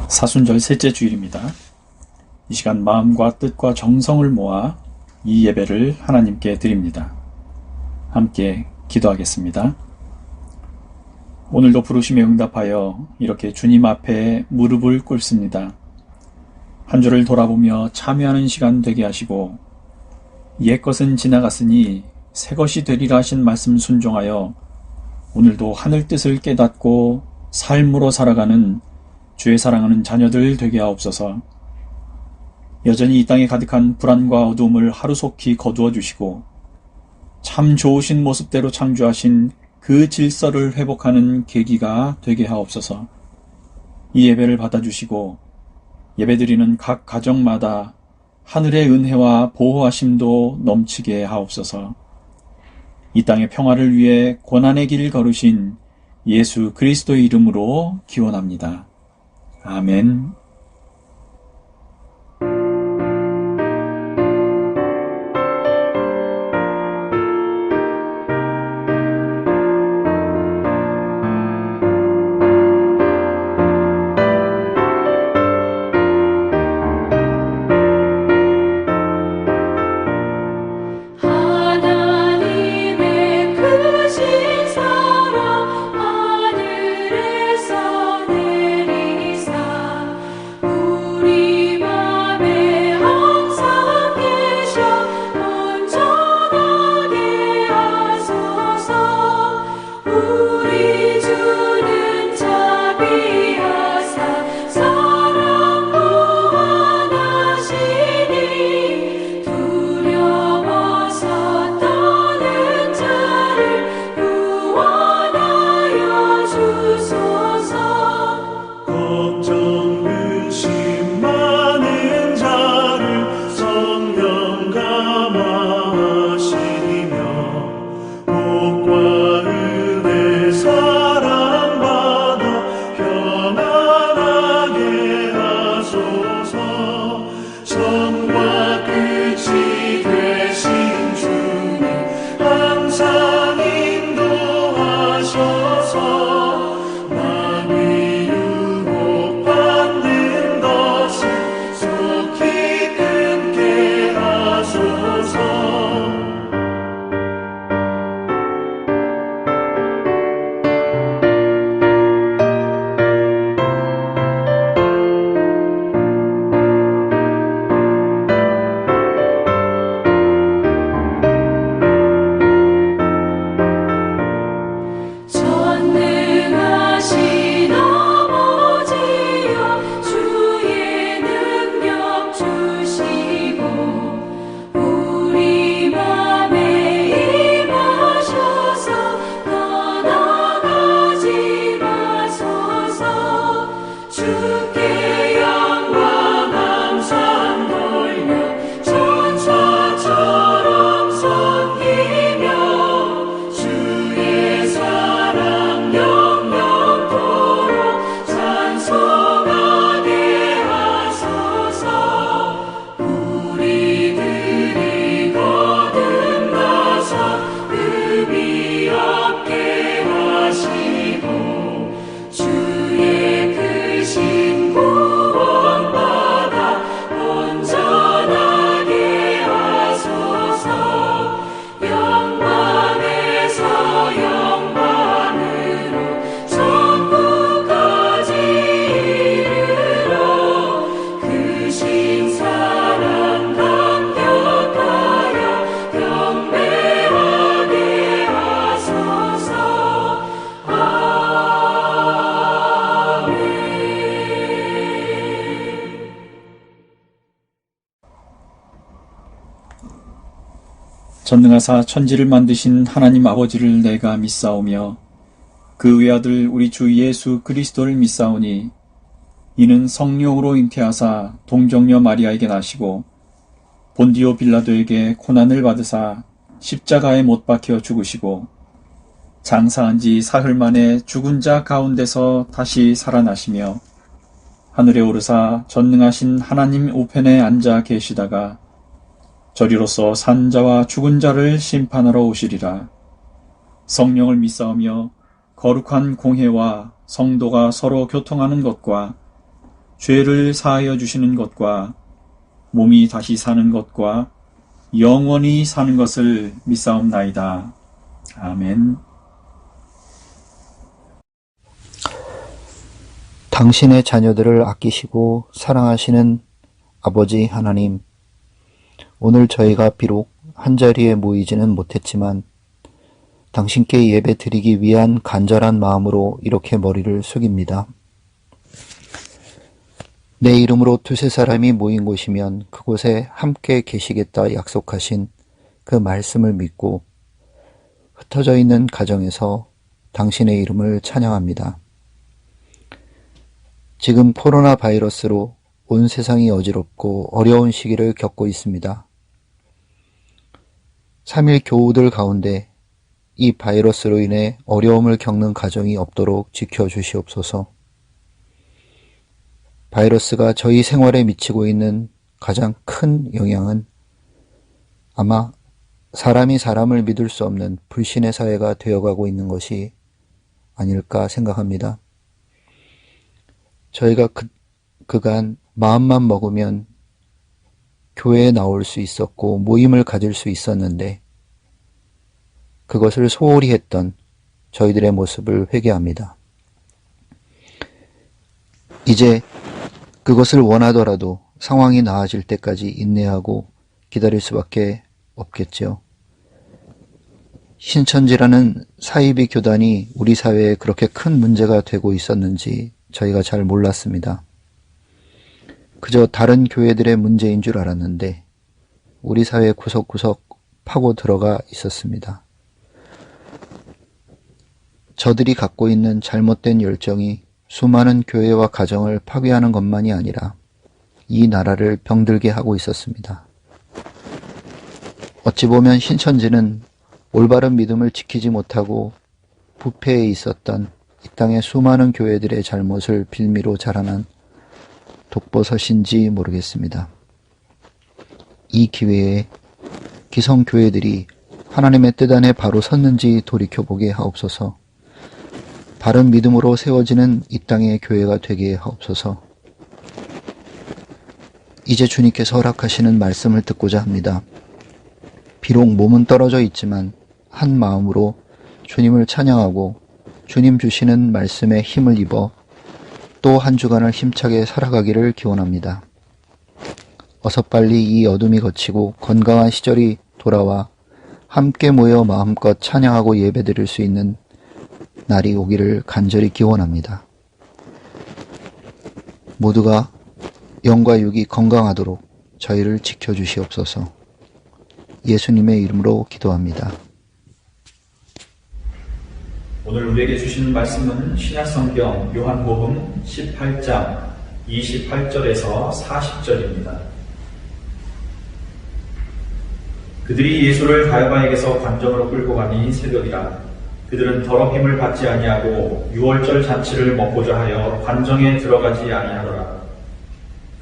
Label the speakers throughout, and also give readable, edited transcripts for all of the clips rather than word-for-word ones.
Speaker 1: 사순절 셋째 주일입니다. 이 시간 마음과 뜻과 정성을 모아 이 예배를 하나님께 드립니다. 함께 기도하겠습니다. 오늘도 부르심에 응답하여 이렇게 주님 앞에 무릎을 꿇습니다. 한 주를 돌아보며 참여하는 시간 되게 하시고 옛것은 지나갔으니 새것이 되리라 하신 말씀 순종하여 오늘도 하늘 뜻을 깨닫고 삶으로 살아가는 주의 사랑하는 자녀들 되게 하옵소서. 여전히 이 땅에 가득한 불안과 어두움을 하루속히 거두어 주시고 참 좋으신 모습대로 창조하신 그 질서를 회복하는 계기가 되게 하옵소서. 이 예배를 받아주시고 예배드리는 각 가정마다 하늘의 은혜와 보호하심도 넘치게 하옵소서. 이 땅의 평화를 위해 고난의 길 걸으신 예수 그리스도의 이름으로 기원합니다. 아멘. 전능하사 천지를 만드신 하나님 아버지를 내가 믿사오며 그 외아들 우리 주 예수 그리스도를 믿사오니 이는 성령으로 잉태하사 동정녀 마리아에게 나시고 본디오 빌라도에게 고난을 받으사 십자가에 못 박혀 죽으시고 장사한 지 사흘 만에 죽은 자 가운데서 다시 살아나시며 하늘에 오르사 전능하신 하나님 우편에 앉아 계시다가 저리로서 산 자와 죽은 자를 심판하러 오시리라. 성령을 믿사오며 거룩한 공회와 성도가 서로 교통하는 것과 죄를 사하여 주시는 것과 몸이 다시 사는 것과 영원히 사는 것을 믿사옵나이다. 아멘.
Speaker 2: 당신의 자녀들을 아끼시고 사랑하시는 아버지 하나님, 오늘 저희가 비록 한자리에 모이지는 못했지만 당신께 예배 드리기 위한 간절한 마음으로 이렇게 머리를 숙입니다. 내 이름으로 두세 사람이 모인 곳이면 그곳에 함께 계시겠다 약속하신 그 말씀을 믿고 흩어져 있는 가정에서 당신의 이름을 찬양합니다. 지금 코로나 바이러스로 온 세상이 어지럽고 어려운 시기를 겪고 있습니다. 3일 교우들 가운데 이 바이러스로 인해 어려움을 겪는 가정이 없도록 지켜주시옵소서. 바이러스가 저희 생활에 미치고 있는 가장 큰 영향은 아마 사람이 사람을 믿을 수 없는 불신의 사회가 되어가고 있는 것이 아닐까 생각합니다. 저희가 그간 마음만 먹으면 교회에 나올 수 있었고 모임을 가질 수 있었는데 그것을 소홀히 했던 저희들의 모습을 회개합니다. 이제 그것을 원하더라도 상황이 나아질 때까지 인내하고 기다릴 수밖에 없겠죠. 신천지라는 사이비 교단이 우리 사회에 그렇게 큰 문제가 되고 있었는지 저희가 잘 몰랐습니다. 그저 다른 교회들의 문제인 줄 알았는데 우리 사회 구석구석 파고 들어가 있었습니다. 저들이 갖고 있는 잘못된 열정이 수많은 교회와 가정을 파괴하는 것만이 아니라 이 나라를 병들게 하고 있었습니다. 어찌 보면 신천지는 올바른 믿음을 지키지 못하고 부패해 있었던 이 땅의 수많은 교회들의 잘못을 빌미로 자라난 독버섯인지 모르겠습니다. 이 기회에 기성교회들이 하나님의 뜻 안에 바로 섰는지 돌이켜보게 하옵소서. 바른 믿음으로 세워지는 이 땅의 교회가 되게 하옵소서. 이제 주님께서 허락하시는 말씀을 듣고자 합니다. 비록 몸은 떨어져 있지만 한 마음으로 주님을 찬양하고 주님 주시는 말씀에 힘을 입어 또 한 주간을 힘차게 살아가기를 기원합니다. 어서 빨리 이 어둠이 걷히고 건강한 시절이 돌아와 함께 모여 마음껏 찬양하고 예배드릴 수 있는 날이 오기를 간절히 기원합니다. 모두가 영과 육이 건강하도록 저희를 지켜주시옵소서. 예수님의 이름으로 기도합니다.
Speaker 1: 오늘 우리에게 주시는 말씀은 신약성경 요한복음 18장 28절에서 40절입니다. 그들이 예수를 가야바에게서 관정으로 끌고 가니 새벽이라. 그들은 더럽힘을 받지 아니하고 유월절 잔치를 먹고자 하여 관정에 들어가지 아니하더라.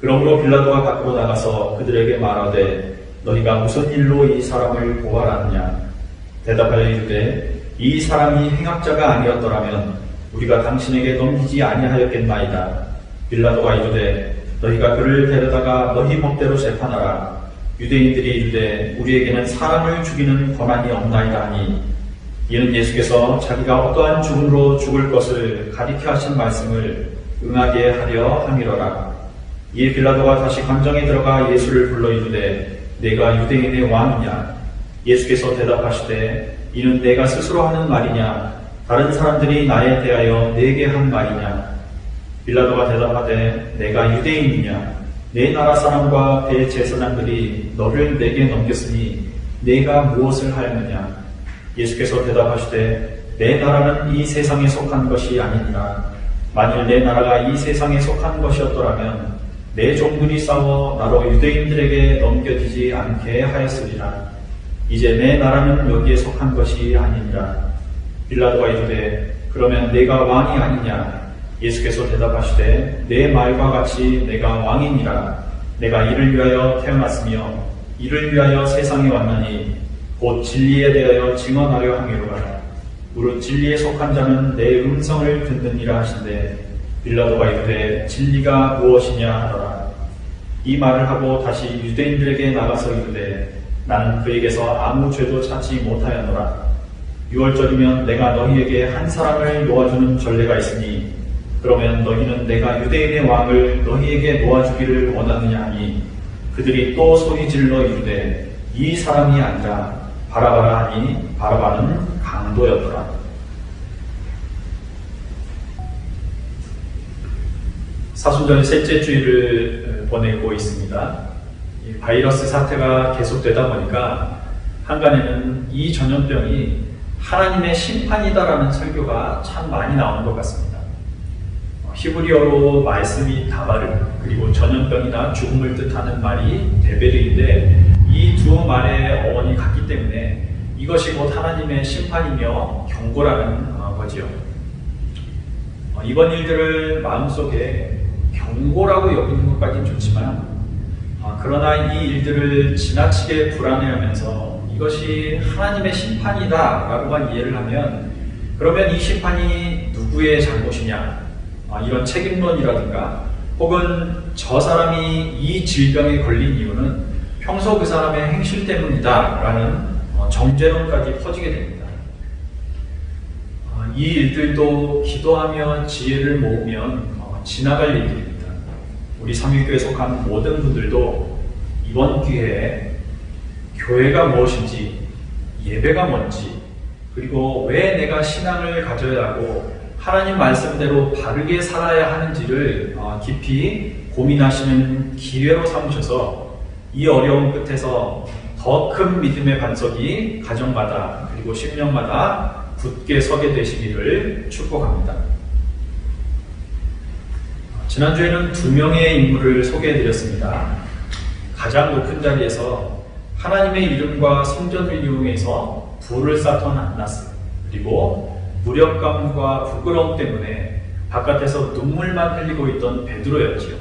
Speaker 1: 그러므로 빌라도가 밖으로 나가서 그들에게 말하되 너희가 무슨 일로 이 사람을 고발하느냐. 대답하여 이르되 이 사람이 행악자가 아니었더라면 우리가 당신에게 넘기지 아니하였겠나이다. 빌라도가 이르되 너희가 그를 데려다가 너희 법대로 재판하라. 유대인들이 이르되 우리에게는 사람을 죽이는 권한이 없나이다 하니 이는 예수께서 자기가 어떠한 죽음으로 죽을 것을 가리켜 하신 말씀을 응하게 하려 함이로라. 이에 빌라도가 다시 관정에 들어가 예수를 불러 이르되 내가 유대인의 왕이냐. 예수께서 대답하시되 이는 내가 스스로 하는 말이냐 다른 사람들이 나에 대하여 내게 한 말이냐. 빌라도가 대답하되 내가 유대인이냐. 내 나라 사람과 대제사장들이 너를 내게 넘겼으니 내가 무엇을 하였느냐. 예수께서 대답하시되 내 나라는 이 세상에 속한 것이 아니니라. 만일 내 나라가 이 세상에 속한 것이었더라면 내 종들이 싸워 나로 유대인들에게 넘겨지지 않게 하였으리라. 이제 내 나라는 여기에 속한 것이 아니니라. 빌라도가 이르되 그러면 내가 왕이 아니냐. 예수께서 대답하시되 내 말과 같이 내가 왕이니라. 내가 이를 위하여 태어났으며 이를 위하여 세상에 왔나니 곧 진리에 대하여 증언하려 함이로라. 무릇 진리에 속한 자는 내 음성을 듣느니라 하신대 빌라도가 이르되 진리가 무엇이냐 하더라. 이 말을 하고 다시 유대인들에게 나가서 이르되 나는 그에게서 아무 죄도 찾지 못하였노라. 6월절이면 내가 너희에게 한 사람을 놓아주는 전례가 있으니 그러면 너희는 내가 유대인의 왕을 너희에게 놓아주기를 원하느냐 하니 그들이 또 소리질러 이르되 이 사람이 아니라 바라바라 하니 바라바는 강도였더라. 사순절 셋째 주일을 보내고 있습니다. 이 바이러스 사태가 계속되다 보니까 한간에는 이 전염병이 하나님의 심판이다라는 설교가 참 많이 나오는 것 같습니다. 히브리어로 말씀이 다바르, 그리고 전염병이나 죽음을 뜻하는 말이 데베르인데 이 두 말의 어원이 같기 때문에 이것이 곧 하나님의 심판이며 경고라는 거지요. 이번 일들을 마음속에 경고라고 여기는 것까지는 좋지만 그러나 이 일들을 지나치게 불안해하면서 이것이 하나님의 심판이다 라고만 이해를 하면 그러면 이 심판이 누구의 잘못이냐 이런 책임론이라든가 혹은 저 사람이 이 질병에 걸린 이유는 평소 그 사람의 행실 때문이다 라는 정죄론까지 퍼지게 됩니다. 이 일들도 기도하며 지혜를 모으면 지나갈 일들입니다. 우리 삼위교회에 속한 모든 분들도 이번 기회에 교회가 무엇인지, 예배가 뭔지, 그리고 왜 내가 신앙을 가져야 하고 하나님 말씀대로 바르게 살아야 하는지를 깊이 고민하시는 기회로 삼으셔서 이 어려운 끝에서 더 큰 믿음의 반석이 가정마다 그리고 심령마다 굳게 서게 되시기를 축복합니다. 지난주에는 2명의 인물을 소개해드렸습니다. 가장 높은 자리에서 하나님의 이름과 성전을 이용해서 불을 쌓던 안나스, 그리고 무력감과 부끄러움 때문에 바깥에서 눈물만 흘리고 있던 베드로였지요.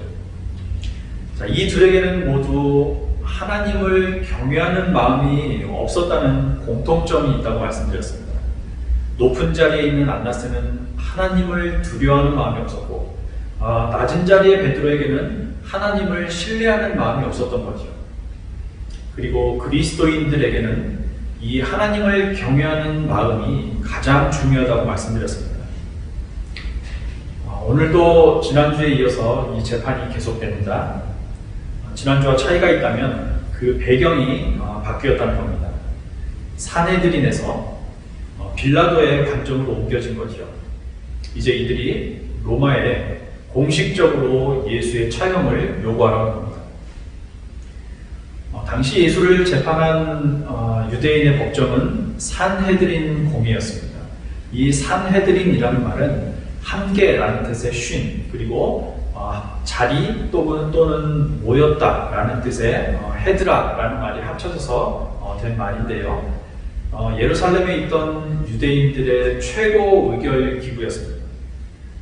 Speaker 1: 자, 이 둘에게는 모두 하나님을 경외하는 마음이 없었다는 공통점이 있다고 말씀드렸습니다. 높은 자리에 있는 안나스는 하나님을 두려워하는 마음이 없었고 낮은 자리의 베드로에게는 하나님을 신뢰하는 마음이 없었던 거죠. 그리고 그리스도인들에게는 이 하나님을 경외하는 마음이 가장 중요하다고 말씀드렸습니다. 오늘도 지난주에 이어서 이 재판이 계속됩니다. 지난주와 차이가 있다면 그 배경이 바뀌었다는 겁니다. 산헤드린에서 빌라도의 관점으로 옮겨진 거죠. 이제 이들이 로마에 공식적으로 예수의 처형을 요구하라는 겁니다. 당시 예수를 재판한 유대인의 법정은 산헤드린 공의였습니다. 이 산헤드린이라는 말은 한계라는 뜻의 쉰, 그리고 자리 또는 모였다라는 뜻의 헤드라라는 말이 합쳐져서 된 말인데요. 예루살렘에 있던 유대인들의 최고 의결 기구였습니다.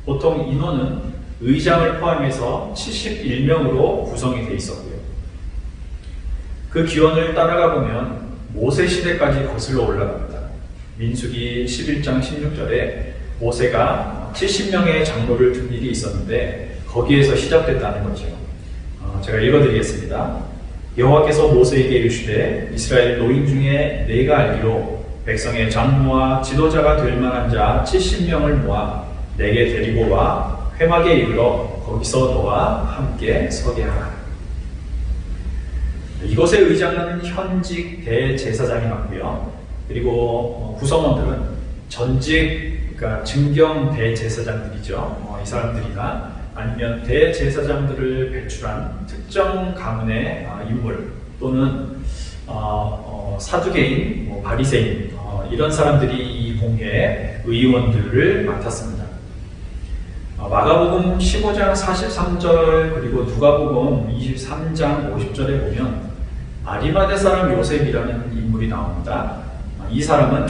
Speaker 1: 보통 인원은 의장을 포함해서 71명으로 구성이 되어 있었고요. 그 기원을 따라가 보면 모세 시대까지 거슬러 올라갑니다. 민수기 11장 16절에 모세가 70명의 장로를 둔 일이 있었는데 거기에서 시작됐다는 거죠. 제가 읽어드리겠습니다. 여호와께서 모세에게 이르시되 이스라엘 노인 중에 내가 알기로 백성의 장로와 지도자가 될 만한 자 70명을 모아 내게 데리고 와 회막에 이르러 거기서 너와 함께 서게 하라. 이곳의 의장은 현직 대제사장이 맞고요. 그리고 구성원들은 전직, 그러니까 증경 대제사장들이죠. 이 사람들이나 아니면 대제사장들을 배출한 특정 가문의 인물 또는 사두개인, 바리새인 이런 사람들이 이 공회의 의원들을 맡았습니다. 마가복음 15장 43절 그리고 누가복음 23장 50절에 보면 아리마대 사람 요셉이라는 인물이 나옵니다. 이 사람은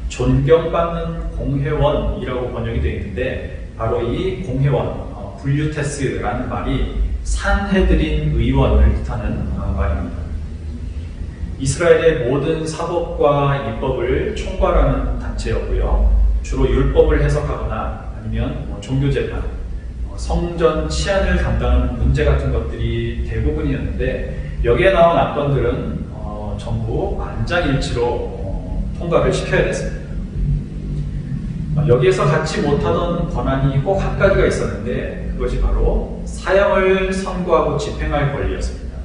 Speaker 1: 존경받는 공회원이라고 번역이 되어 있는데 바로 이 공회원, 불류테스라는 말이 산헤드린 의원을 뜻하는 말입니다. 이스라엘의 모든 사법과 입법을 총괄하는 단체였고요. 주로 율법을 해석하거나 아니면 종교재판, 성전 치안을 담당하는 문제 같은 것들이 대부분이었는데 여기에 나온 안건들은 전부 만장일치로 통과를 시켜야 됐습니다. 여기에서 갖지 못하던 권한이 꼭 한 가지가 있었는데 그것이 바로 사형을 선고하고 집행할 권리였습니다.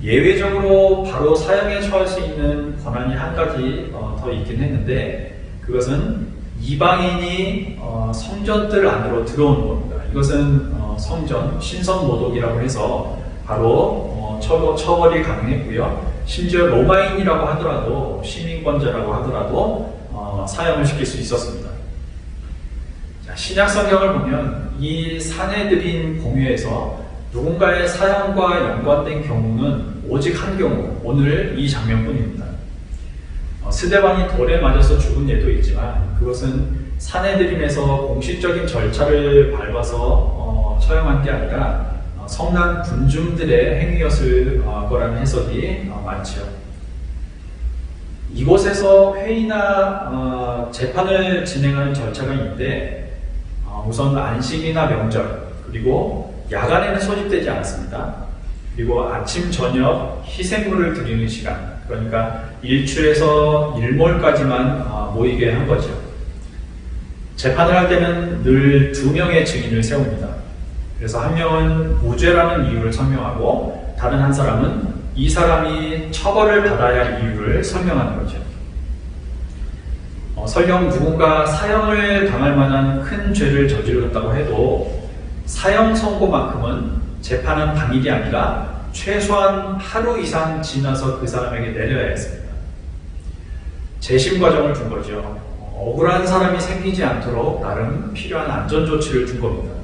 Speaker 1: 예외적으로 바로 사형에 처할 수 있는 권한이 한 가지 더 있긴 했는데 그것은 이방인이 성전들 안으로 들어오는 겁니다. 이것은 성전 신성모독이라고 해서 바로 처벌이 가능했고요. 심지어 로마인이라고 하더라도 시민권자라고 하더라도 사형을 시킬 수 있었습니다. 자, 신약 성경을 보면 이 사내들인 공회에서 누군가의 사형과 연관된 경우는 오직 한 경우, 오늘 이 장면뿐입니다. 스데반이 돌에 맞아서 죽은 예도 있지만 그것은 사내들인에서 공식적인 절차를 밟아서 처형한 게 아니라 성난 군중들의 행위였을 거라는 해석이 많죠. 이곳에서 회의나 재판을 진행하는 절차가 있는데 우선 안식이나 명절 그리고 야간에는 소집되지 않았습니다. 그리고 아침 저녁 희생물을 드리는 시간 그러니까 일출에서 일몰까지만 모이게 한 거죠. 재판을 할 때는 늘 2명의 증인을 세웁니다. 그래서 한 명은 무죄라는 이유를 설명하고 다른 한 사람은 이 사람이 처벌을 받아야 할 이유를 설명하는 거죠. 설령 누군가 사형을 당할 만한 큰 죄를 저질렀다고 해도 사형 선고만큼은 재판은 당일이 아니라 최소한 하루 이상 지나서 그 사람에게 내려야 했습니다. 재심 과정을 둔 거죠. 억울한 사람이 생기지 않도록 나름 필요한 안전조치를 둔 겁니다.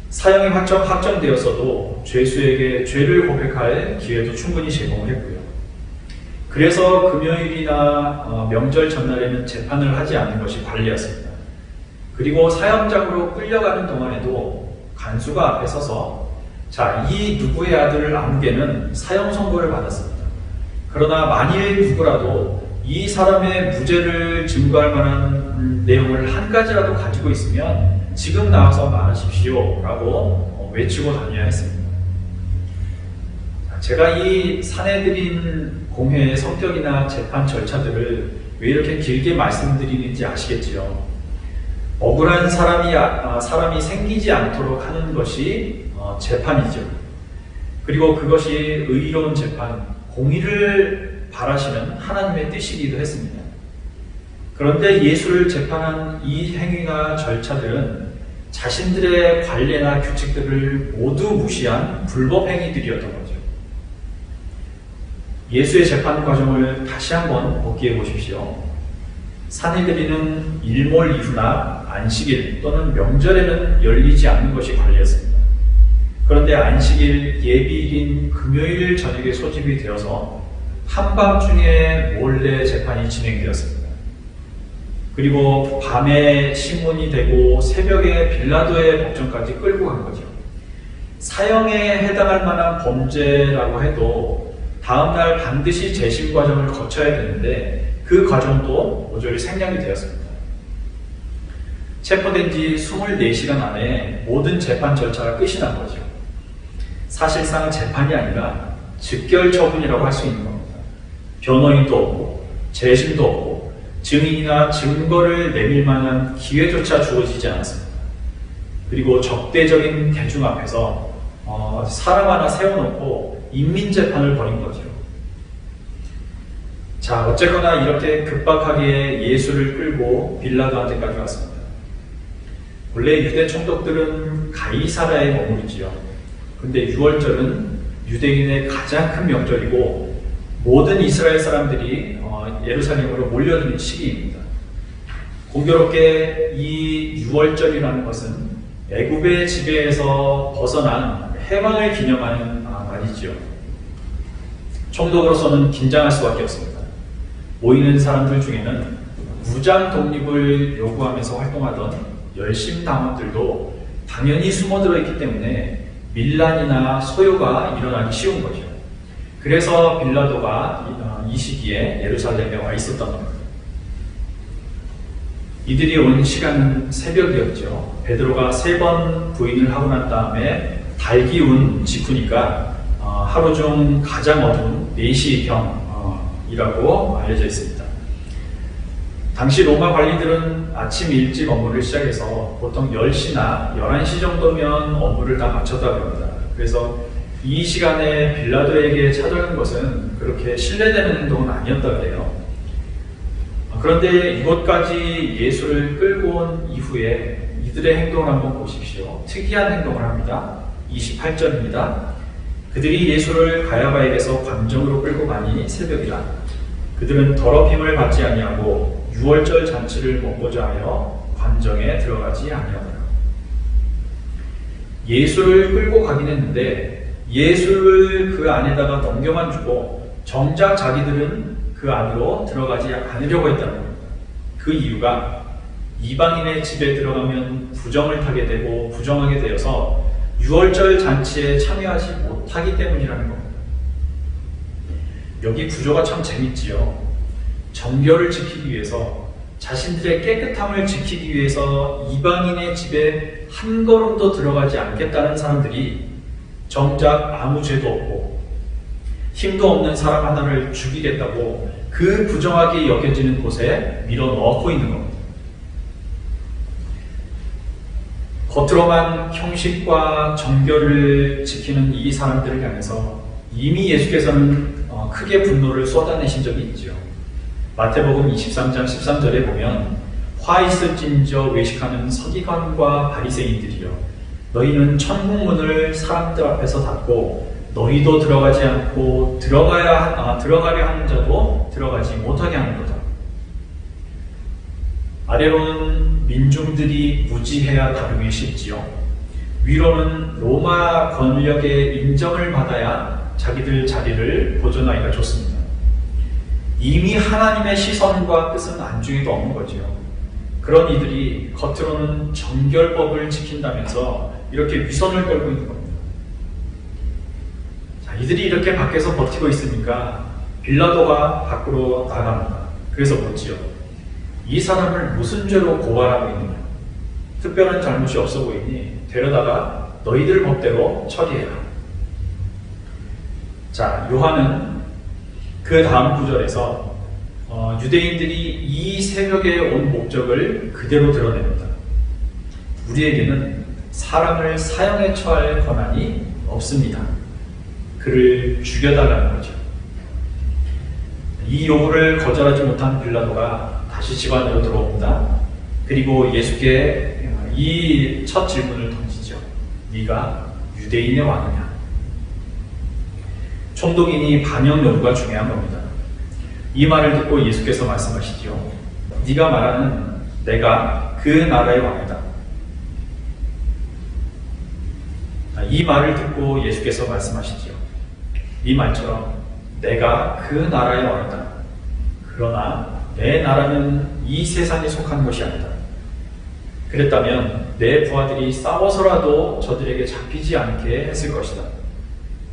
Speaker 1: 사형이 확정되었어도 죄수에게 죄를 고백할 기회도 충분히 제공을 했고요. 그래서 금요일이나 명절 전날에는 재판을 하지 않는 것이 관례였습니다. 그리고 사형장으로 끌려가는 동안에도 간수가 앞에 서서 자, 이 누구의 아들 아무개는 사형 선고를 받았습니다. 그러나 만일 누구라도 이 사람의 무죄를 증거할 만한 내용을 한 가지라도 가지고 있으면 지금 나와서 말하십시오 라고 외치고 다녀야 했습니다. 제가 이 사내들인 공회의 성격이나 재판 절차들을 왜 이렇게 길게 말씀드리는지 아시겠지요? 억울한 사람이 생기지 않도록 하는 것이 재판이죠. 그리고 그것이 의로운 재판, 공의를 바라시는 하나님의 뜻이기도 했습니다. 그런데 예수를 재판한 이 행위나 절차들은 자신들의 관례나 규칙들을 모두 무시한 불법 행위들이었던 거죠. 예수의 재판 과정을 다시 한번 복기해 보십시오. 사내들이는 일몰 이후나 안식일 또는 명절에는 열리지 않는 것이 관례였습니다. 그런데 안식일 예비일인 금요일 저녁에 소집이 되어서 한밤중에 몰래 재판이 진행되었습니다. 그리고 밤에 신문이 되고 새벽에 빌라도의 법정까지 끌고 간 거죠. 사형에 해당할 만한 범죄라고 해도 다음날 반드시 재심 과정을 거쳐야 되는데 그 과정도 모조리 생략이 되었습니다. 체포된 지 24시간 안에 모든 재판 절차가 끝이 난 거죠. 사실상 재판이 아니라 즉결 처분이라고 할 수 있는 겁니다. 변호인도 없고 재심도 없고 증인이나 증거를 내밀 만한 기회조차 주어지지 않았습니다. 그리고 적대적인 대중 앞에서 사람 하나 세워놓고 인민재판을 벌인 거죠. 자, 어쨌거나 이렇게 급박하게 예수를 끌고 빌라도한테까지 왔습니다. 원래 유대 총독들은 가이사라에 머무르지요. 근데 6월절은 유대인의 가장 큰 명절이고 모든 이스라엘 사람들이 예루살렘으로 몰려드는 시기입니다. 공교롭게 이 6월절이라는 것은 애굽의 지배에서 벗어난 해방을 기념하는 날이지요. 총독으로서는 긴장할 수밖에 없습니다. 모이는 사람들 중에는 무장 독립을 요구하면서 활동하던 열심당원들도 당연히 숨어들어 있기 때문에 밀란이나 소요가 일어나기 쉬운 거죠. 그래서 빌라도가 이 시기에 예루살렘에 와 있었던 겁니다. 이들이 온 시간은 새벽이었죠. 베드로가 3번 부인을 하고 난 다음에 달 기운 직후니까 하루 중 가장 어두운 4시경이라고 알려져 있습니다. 당시 로마 관리들은 아침 일찍 업무를 시작해서 보통 10시나 11시 정도면 업무를 다 마쳤다고 합니다. 그래서 이 시간에 빌라도에게 찾아간 것은 그렇게 신뢰되는 행동은 아니었다고 해요. 그런데 이곳까지 예수를 끌고 온 이후에 이들의 행동을 한번 보십시오. 특이한 행동을 합니다. 28절입니다. 그들이 예수를 가야바에게서 관정으로 끌고 가니 새벽이라. 그들은 더럽힘을 받지 아니하고 유월절 잔치를 먹고자 하여 관정에 들어가지 아니하더라. 예수를 끌고 가긴 했는데 예수를 그 안에다가 넘겨만 주고 정작 자기들은 그 안으로 들어가지 않으려고 했다는 겁니다. 그 이유가 이방인의 집에 들어가면 부정을 타게 되고 부정하게 되어서 유월절 잔치에 참여하지 못하기 때문이라는 겁니다. 여기 구조가 참 재밌지요. 정결을 지키기 위해서, 자신들의 깨끗함을 지키기 위해서 이방인의 집에 한 걸음도 들어가지 않겠다는 사람들이 정작 아무 죄도 없고 힘도 없는 사람 하나를 죽이겠다고 그 부정하게 여겨지는 곳에 밀어넣고 있는 겁니다. 겉으로만 형식과 정결을 지키는 이 사람들을 향해서 이미 예수께서는 크게 분노를 쏟아내신 적이 있죠. 마태복음 23장 13절에 보면 화 있을진저 외식하는 서기관과 바리새인들이여 너희는 천국문을 사람들 앞에서 닫고 너희도 들어가지 않고 들어가려 하는 자도 들어가지 못하게 하는 거다. 아래로는 민중들이 무지해야 다루기 쉽지요. 위로는 로마 권력의 인정을 받아야 자기들 자리를 보존하기가 좋습니다. 이미 하나님의 시선과 뜻은 안중에도 없는 거죠. 그런 이들이 겉으로는 정결법을 지킨다면서 이렇게 위선을 걸고 있는 겁니다. 자, 이들이 이렇게 밖에서 버티고 있으니까 빌라도가 밖으로 나갑니다. 그래서 묻지요. 이 사람을 무슨 죄로 고발하고 있느냐? 특별한 잘못이 없어 보이니 데려다가 너희들 법대로 처리해라. 자, 요한은 그 다음 구절에서 유대인들이 이 새벽에 온 목적을 그대로 드러냅니다. 우리에게는 사람을 사형에 처할 권한이 없습니다. 그를 죽여달라는 거죠. 이 요구를 거절하지 못한 빌라도가 다시 집 안으로 들어옵니다. 그리고 예수께 이 첫 질문을 던지죠. 네가 유대인의 왕이냐? 총독이니 반영 여부가 중요한 겁니다. 이 말을 듣고 예수께서 말씀하시죠. 네가 말하는 내가 그 나라의 왕이다. 이 말을 듣고 예수께서 말씀하시죠. 이 말처럼 내가 그 나라의 왕이다. 그러나 내 나라는 이 세상에 속한 것이 아니다. 그랬다면 내 부하들이 싸워서라도 저들에게 잡히지 않게 했을 것이다.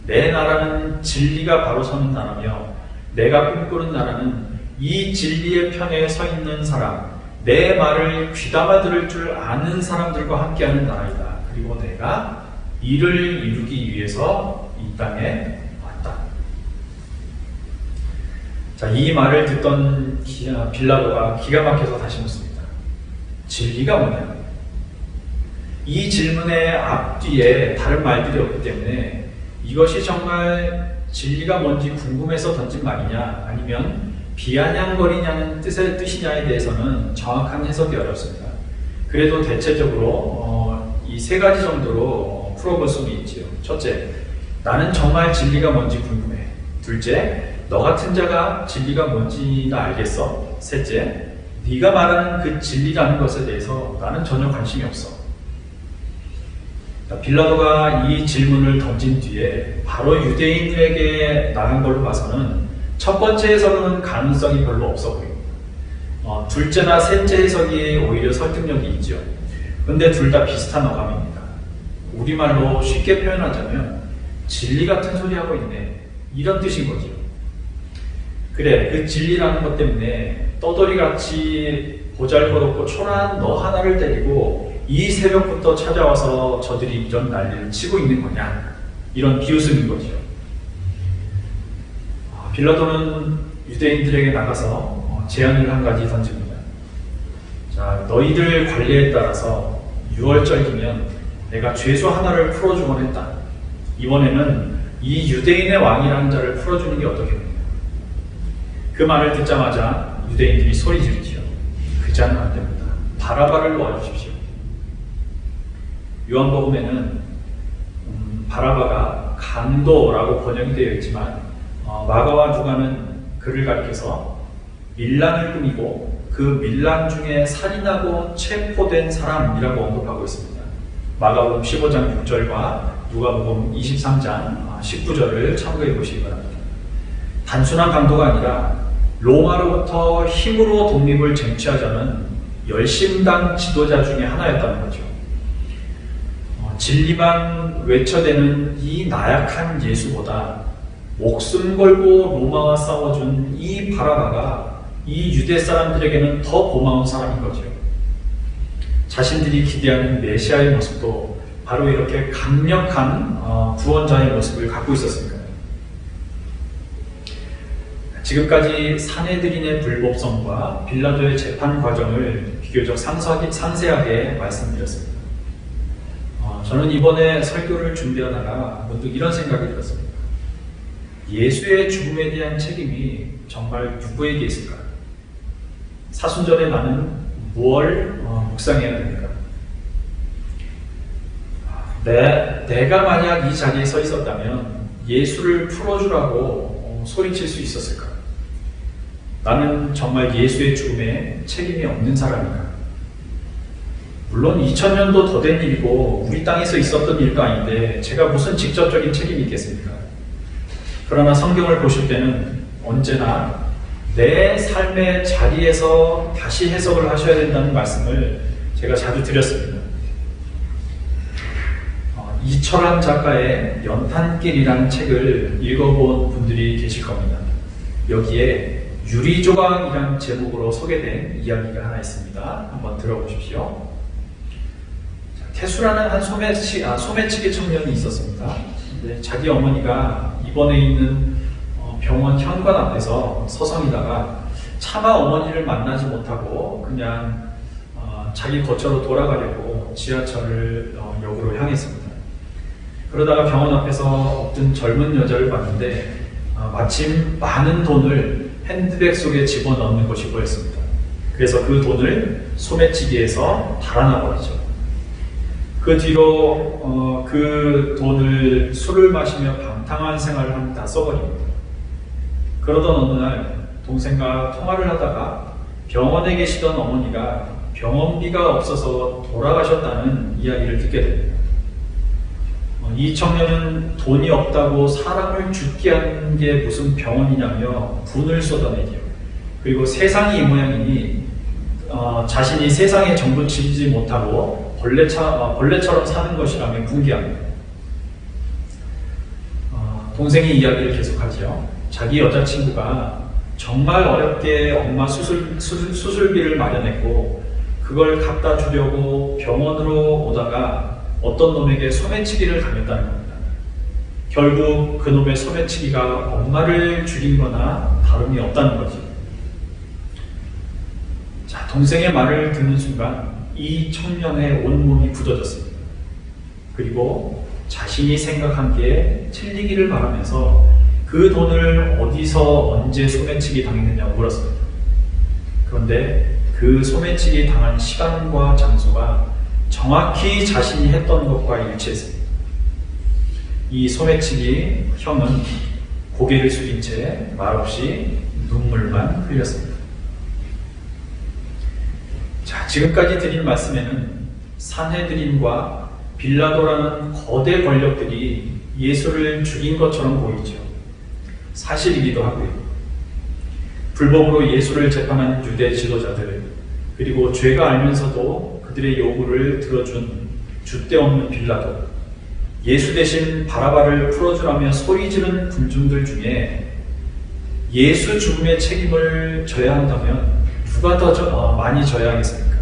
Speaker 1: 내 나라는 진리가 바로 서는 나라며 내가 꿈꾸는 나라는 이 진리의 편에 서 있는 사람, 내 말을 귀담아 들을 줄 아는 사람들과 함께하는 나라이다. 그리고 내가 이를 이루기 위해서 이 땅에 왔다. 자, 이 말을 듣던 빌라도가 기가 막혀서 다시 묻습니다. 진리가 뭐냐? 이 질문의 앞뒤에 다른 말들이 없기 때문에 이것이 정말 진리가 뭔지 궁금해서 던진 말이냐 아니면 비아냥거리냐는 뜻이냐에 대해서는 정확한 해석이 어렵습니다. 그래도 대체적으로 이 세 가지 정도로 풀어볼 수는 있지요. 첫째, 나는 정말 진리가 뭔지 궁금해. 둘째, 너 같은 자가 진리가 뭔지나 알겠어. 셋째, 네가 말하는 그 진리라는 것에 대해서 나는 전혀 관심이 없어. 빌라도가 이 질문을 던진 뒤에 바로 유대인들에게 나간 걸로 봐서는 첫 번째 해석은 가능성이 별로 없어 보입니다. 둘째나 셋째 해석이 오히려 설득력이 있죠. 그런데 둘 다 비슷한 어감입니다. 우리말로 쉽게 표현하자면 진리 같은 소리 하고 있네, 이런 뜻인 거죠. 그래, 그 진리라는 것 때문에 떠돌이같이 보잘것없고 초라한 너 하나를 데리고 이 새벽부터 찾아와서 저들이 이런 난리를 치고 있는 거냐, 이런 비웃음인 거죠. 빌라도는 유대인들에게 나가서 제안을 한 가지 던집니다. 자, 너희들 관례에 따라서 6월절이면 내가 죄수 하나를 풀어주곤 했다. 이번에는 이 유대인의 왕이라는 자를 풀어주는 게 어떻겠느냐. 그 말을 듣자마자 유대인들이 소리 지르지요. 그 자는 안 됩니다. 바라바를 놓아주십시오. 요한복음에는 바라바가 강도라고 번역이 되어 있지만 마가와 누가는 그를 가리켜서 밀란을 꾸미고 그 밀란 중에 살인하고 체포된 사람이라고 언급하고 있습니다. 마가복음 15장 6절과 누가복음 23장 19절을 참고해 보시기 바랍니다. 단순한 강도가 아니라 로마로부터 힘으로 독립을 쟁취하자는 열심당 지도자 중에 하나였다는 거죠. 진리만 외쳐대는 이 나약한 예수보다 목숨 걸고 로마와 싸워준 이 바라바가 이 유대 사람들에게는 더 고마운 사람인 거죠. 자신들이 기대하는 메시아의 모습도 바로 이렇게 강력한 구원자의 모습을 갖고 있었으니까요. 지금까지 산헤드린의 불법성과 빌라도의 재판 과정을 비교적 상세하게 말씀드렸습니다. 저는 이번에 설교를 준비하다가 문득 이런 생각이 들었습니다. 예수의 죽음에 대한 책임이 정말 누구에게 있을까? 사순절에 나는 무엇을 묵상해야 됩니까? 내가 만약 이 자리에 서 있었다면 예수를 풀어주라고 소리칠 수 있었을까? 나는 정말 예수의 죽음에 책임이 없는 사람인가? 물론 2000년도 더 된 일이고 우리 땅에서 있었던 일도 아닌데 제가 무슨 직접적인 책임이 있겠습니까? 그러나 성경을 보실 때는 언제나 내 삶의 자리에서 다시 해석을 하셔야 된다는 말씀을 제가 자주 드렸습니다. 이철환 작가의 연탄길이라는 책을 읽어본 분들이 계실 겁니다. 여기에 유리조각이라는 제목으로 소개된 이야기가 하나 있습니다. 한번 들어보십시오. 태수라는 한 소매치기 청년이 있었습니다. 근데 자기 어머니가 입원해 있는 병원 현관 앞에서 서성이다가 차마 어머니를 만나지 못하고 그냥 자기 거처로 돌아가려고 지하철을 역으로 향했습니다. 그러다가 병원 앞에서 어떤 젊은 여자를 봤는데 마침 많은 돈을 핸드백 속에 집어넣는 것이 보였습니다. 그래서 그 돈을 소매치기에서 달아나 버리죠. 그 뒤로 그 돈을 술을 마시며 방탕한 생활을 다 써버립니다. 그러던 어느 날 동생과 통화를 하다가 병원에 계시던 어머니가 병원비가 없어서 돌아가셨다는 이야기를 듣게 됩니다. 이 청년은 돈이 없다고 사람을 죽게 하는 게 무슨 병원이냐며 분을 쏟아내죠. 그리고 세상이 이 모양이니 자신이 세상에 정도치지 못하고 벌레처럼 사는 것이라며 분개합니다. 동생이 이야기를 계속하죠. 자기 여자친구가 정말 어렵게 엄마 수술비를 마련했고 그걸 갖다 주려고 병원으로 오다가 어떤 놈에게 소매치기를 당했다는 겁니다. 결국 그 놈의 소매치기가 엄마를 죽인 거나 다름이 없다는 거지. 자, 동생의 말을 듣는 순간 이 청년의 온몸이 굳어졌습니다. 그리고 자신이 생각한 게 틀리기를 바라면서 그 돈을 어디서 언제 소매치기 당했느냐고 물었습니다. 그런데 그 소매치기 당한 시간과 장소가 정확히 자신이 했던 것과 일치했습니다. 이 소매치기 형은 고개를 숙인 채 말없이 눈물만 흘렸습니다. 자, 지금까지 드린 말씀에는 산헤드린과 빌라도라는 거대 권력들이 예수를 죽인 것처럼 보이죠. 사실이기도 하고요. 불법으로 예수를 재판한 유대 지도자들, 그리고 죄가 알면서도 그들의 요구를 들어준 줏대 없는 빌라도, 예수 대신 바라바를 풀어주라며 소리 지른 군중들 중에 예수 죽음의 책임을 져야 한다면 누가 더 많이 져야 하겠습니까?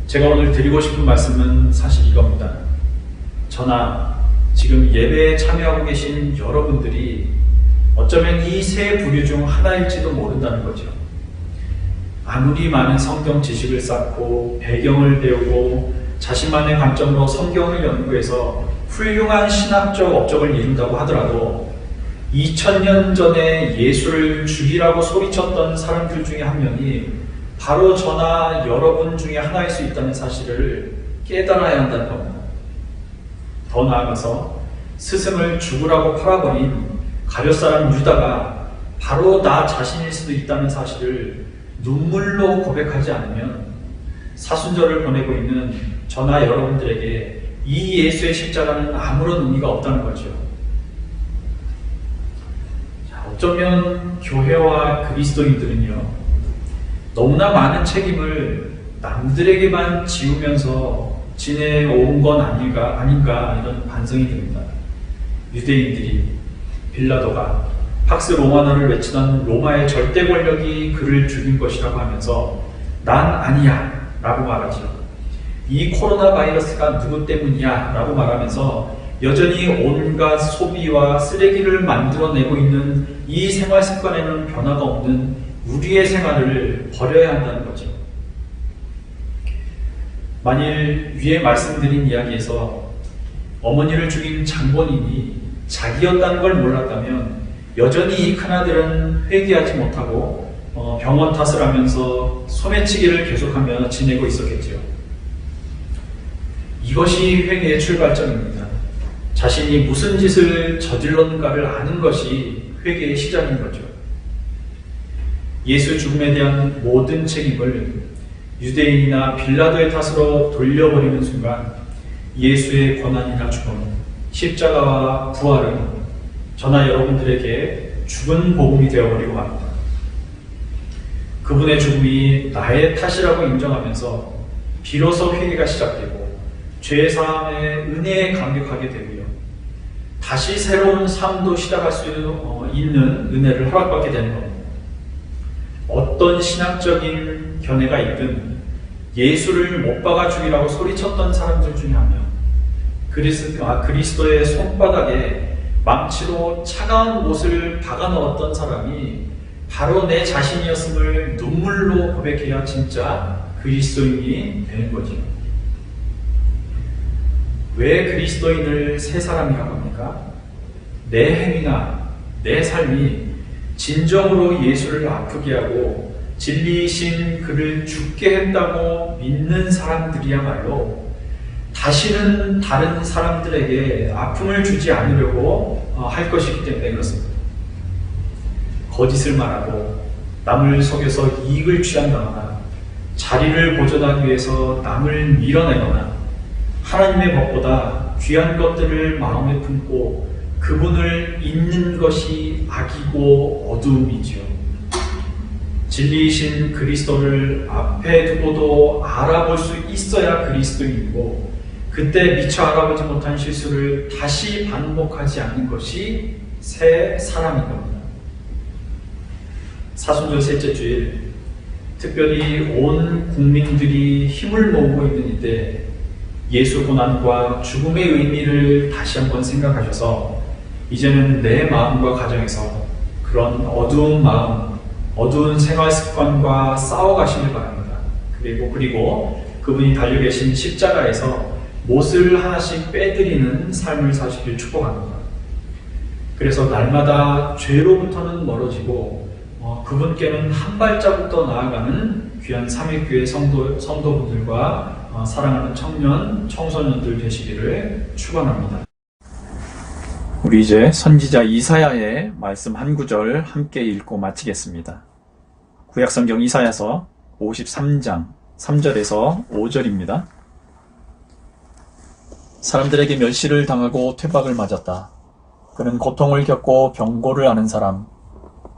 Speaker 1: 제가 오늘 드리고 싶은 말씀은 사실 이겁니다. 저나 지금 예배에 참여하고 계신 여러분들이 어쩌면 이 세 부류 중 하나일지도 모른다는 거죠. 아무리 많은 성경 지식을 쌓고 배경을 배우고 자신만의 관점으로 성경을 연구해서 훌륭한 신학적 업적을 이룬다고 하더라도 2000년 전에 예수를 죽이라고 소리쳤던 사람들 중에 한 명이 바로 저나 여러분 중에 하나일 수 있다는 사실을 깨달아야 한다는 겁니다. 더 나아가서 스승을 죽으라고 팔아버린 가룟 사람 유다가 바로 나 자신일 수도 있다는 사실을 눈물로 고백하지 않으면 사순절을 보내고 있는 저나 여러분들에게 이 예수의 십자가는 아무런 의미가 없다는 거죠. 자, 어쩌면 교회와 그리스도인들은요, 너무나 많은 책임을 남들에게만 지우면서 지내온 건 아닌가 이런 반성이 듭니다. 유대인들이 빌라도가 팍스 로마노를 외치던 로마의 절대 권력이 그를 죽인 것이라고 하면서 난 아니야 라고 말하죠. 이 코로나 바이러스가 누구 때문이야 라고 말하면서 여전히 온갖 소비와 쓰레기를 만들어내고 있는 이 생활 습관에는 변화가 없는 우리의 생활을 버려야 한다는 거죠. 만일 위에 말씀드린 이야기에서 어머니를 죽인 장본인이 자기였다는 걸 몰랐다면 여전히 이 큰아들은 회개하지 못하고 병원 탓을 하면서 소매치기를 계속하며 지내고 있었겠죠. 이것이 회개의 출발점입니다. 자신이 무슨 짓을 저질렀는가를 아는 것이 회개의 시작인 거죠. 예수 죽음에 대한 모든 책임을 유대인이나 빌라도의 탓으로 돌려버리는 순간 예수의 고난이나 죽음, 십자가와 부활은 저나 여러분들에게 죽은 복음이 되어버리고 합니다. 그분의 죽음이 나의 탓이라고 인정하면서 비로소 회개가 시작되고 죄 사함의 은혜에 감격하게 되고요. 다시 새로운 삶도 시작할 수 있는 은혜를 허락받게 되는 겁니다. 어떤 신학적인 견해가 있든 예수를 못 박아 죽이라고 소리쳤던 사람들 중에 한 명, 그리스도의 손바닥에 망치로 차가운 못을 박아 넣었던 사람이 바로 내 자신이었음을 눈물로 고백해야 진짜 그리스도인이 되는 거죠. 왜 그리스도인을 새 사람이라고 합니까? 내 행위나 내 삶이 진정으로 예수를 아프게 하고 진리이신 그를 죽게 했다고 믿는 사람들이야말로 다시는 다른 사람들에게 아픔을 주지 않으려고 할 것이기 때문에 그렇습니다. 거짓을 말하고 남을 속여서 이익을 취한다거나 자리를 보존하기 위해서 남을 밀어내거나 하나님의 법보다 귀한 것들을 마음에 품고 그분을 잊는 것이 악이고 어두움이지요. 진리이신 그리스도를 앞에 두고도 알아볼 수 있어야 그리스도인이고 그때 미처 알아보지 못한 실수를 다시 반복하지 않는 것이 새 사람인 겁니다. 사순절 셋째 주일, 특별히 온 국민들이 힘을 모으고 있는 이때 예수 고난과 죽음의 의미를 다시 한번 생각하셔서 이제는 내 마음과 가정에서 그런 어두운 마음, 어두운 생활 습관과 싸워가시길 바랍니다. 그리고 그분이 달려 계신 십자가에서 못을 하나씩 빼드리는 삶을 사시길 축복합니다. 그래서 날마다 죄로부터는 멀어지고 그분께는 한 발자국 더 나아가는 귀한 삼위교회 성도분들과 사랑하는 청년, 청소년들 되시기를 축원합니다. 우리 이제 선지자 이사야의 말씀 한 구절 함께 읽고 마치겠습니다. 구약성경 이사야서 53장 3절에서 5절입니다. 사람들에게 멸시를 당하고 퇴박을 맞았다. 그는 고통을 겪고 병고를 앓는 사람,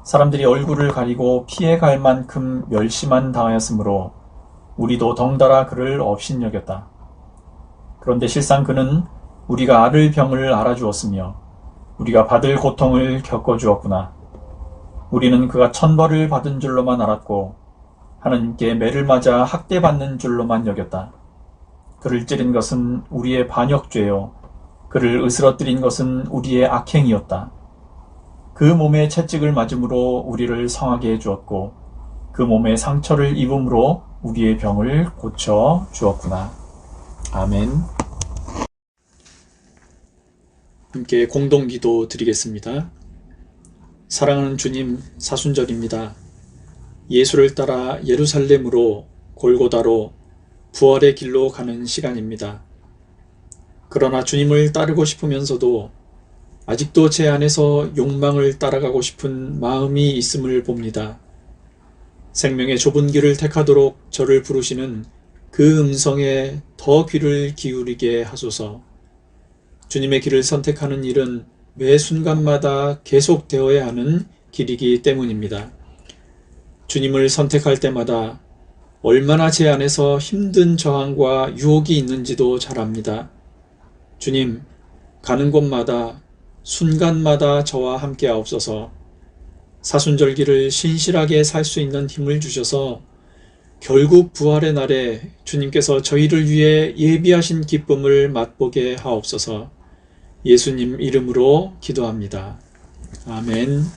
Speaker 1: 사람들이 얼굴을 가리고 피해갈 만큼 멸시만 당하였으므로 우리도 덩달아 그를 업신여겼다. 그런데 실상 그는 우리가 앓을 병을 알아주었으며 우리가 받을 고통을 겪어주었구나. 우리는 그가 천벌을 받은 줄로만 알았고 하나님께 매를 맞아 학대받는 줄로만 여겼다. 그를 찌른 것은 우리의 반역죄요 그를 으스러뜨린 것은 우리의 악행이었다. 그 몸에 채찍을 맞음으로 우리를 성하게 해주었고 그 몸에 상처를 입음으로 우리의 병을 고쳐 주었구나. 아멘. 함께 공동기도 드리겠습니다. 사랑하는 주님, 사순절입니다. 예수를 따라 예루살렘으로 골고다로 부활의 길로 가는 시간입니다. 그러나 주님을 따르고 싶으면서도 아직도 제 안에서 욕망을 따라가고 싶은 마음이 있음을 봅니다. 생명의 좁은 길을 택하도록 저를 부르시는 그 음성에 더 귀를 기울이게 하소서. 주님의 길을 선택하는 일은 매 순간마다 계속되어야 하는 길이기 때문입니다. 주님을 선택할 때마다 얼마나 제 안에서 힘든 저항과 유혹이 있는지도 잘 압니다. 주님, 가는 곳마다 순간마다 저와 함께 하옵소서. 사순절기를 신실하게 살 수 있는 힘을 주셔서 결국 부활의 날에 주님께서 저희를 위해 예비하신 기쁨을 맛보게 하옵소서. 예수님 이름으로 기도합니다. 아멘.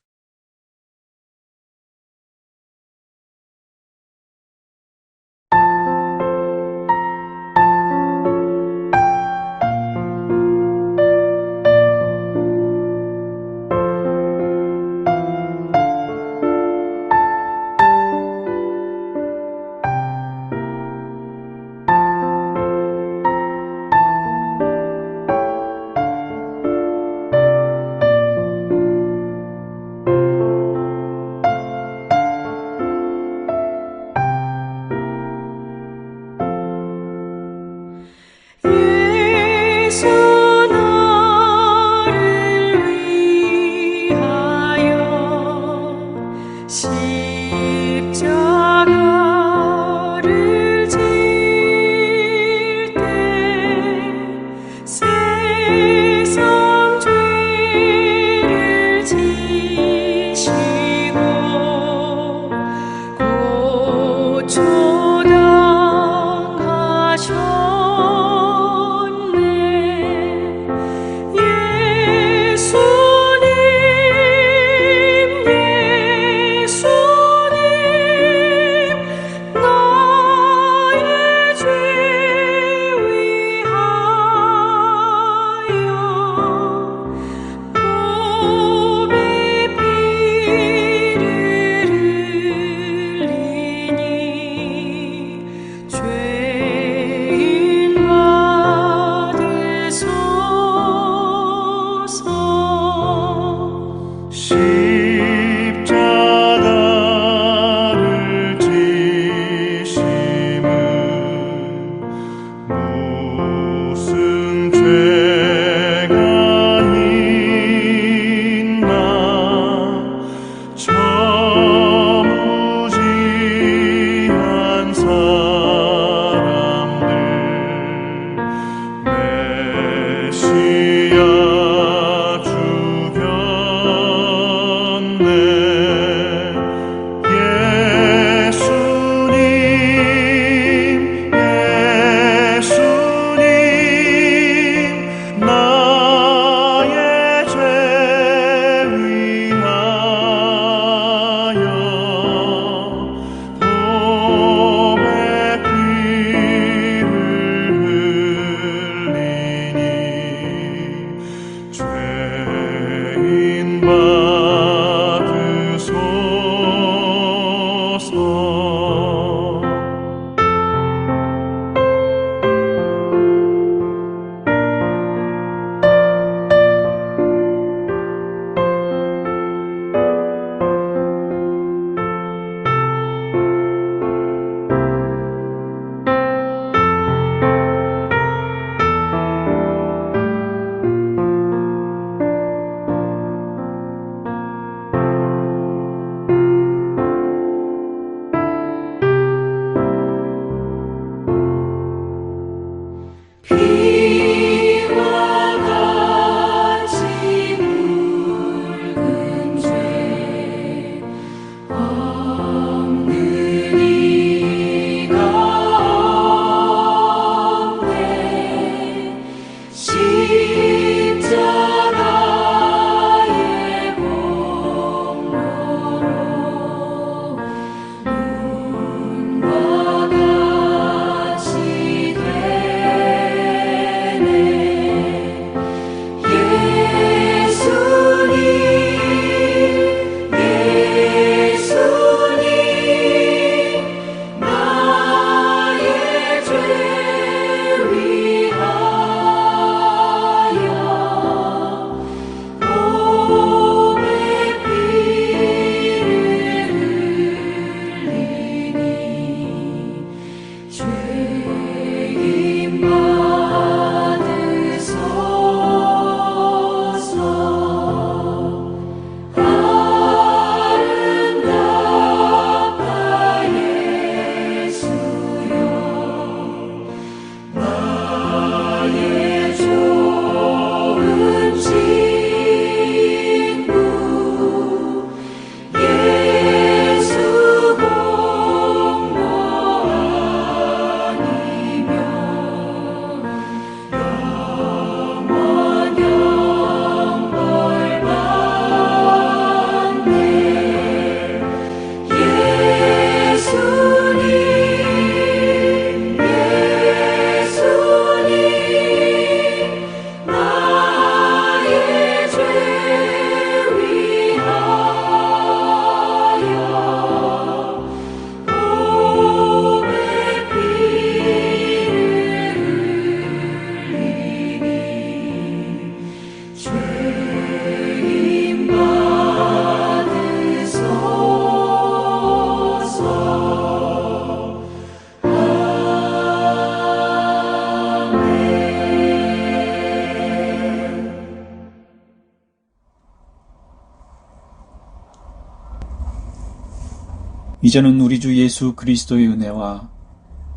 Speaker 1: 이제는 우리 주 예수 그리스도의 은혜와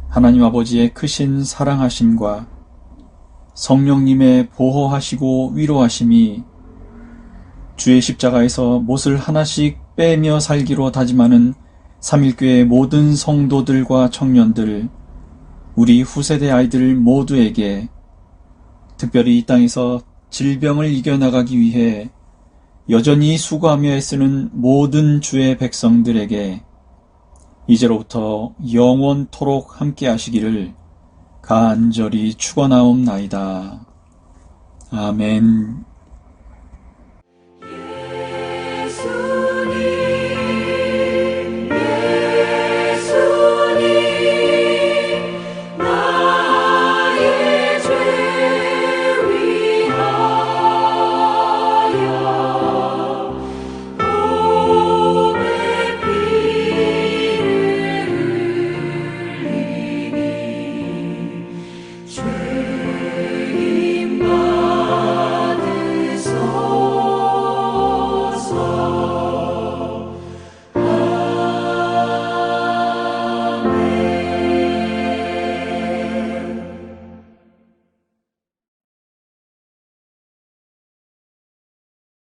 Speaker 1: 하나님 아버지의 크신 사랑하심과 성령님의 보호하시고 위로하심이 주의 십자가에서 못을 하나씩 빼며 살기로 다짐하는 삼일교회 모든 성도들과 청년들, 우리 후세대 아이들 모두에게, 특별히 이 땅에서 질병을 이겨나가기 위해 여전히 수고하며 애쓰는 모든 주의 백성들에게 이제로부터 영원토록 함께 하시기를 간절히 축원하옵나이다. 아멘.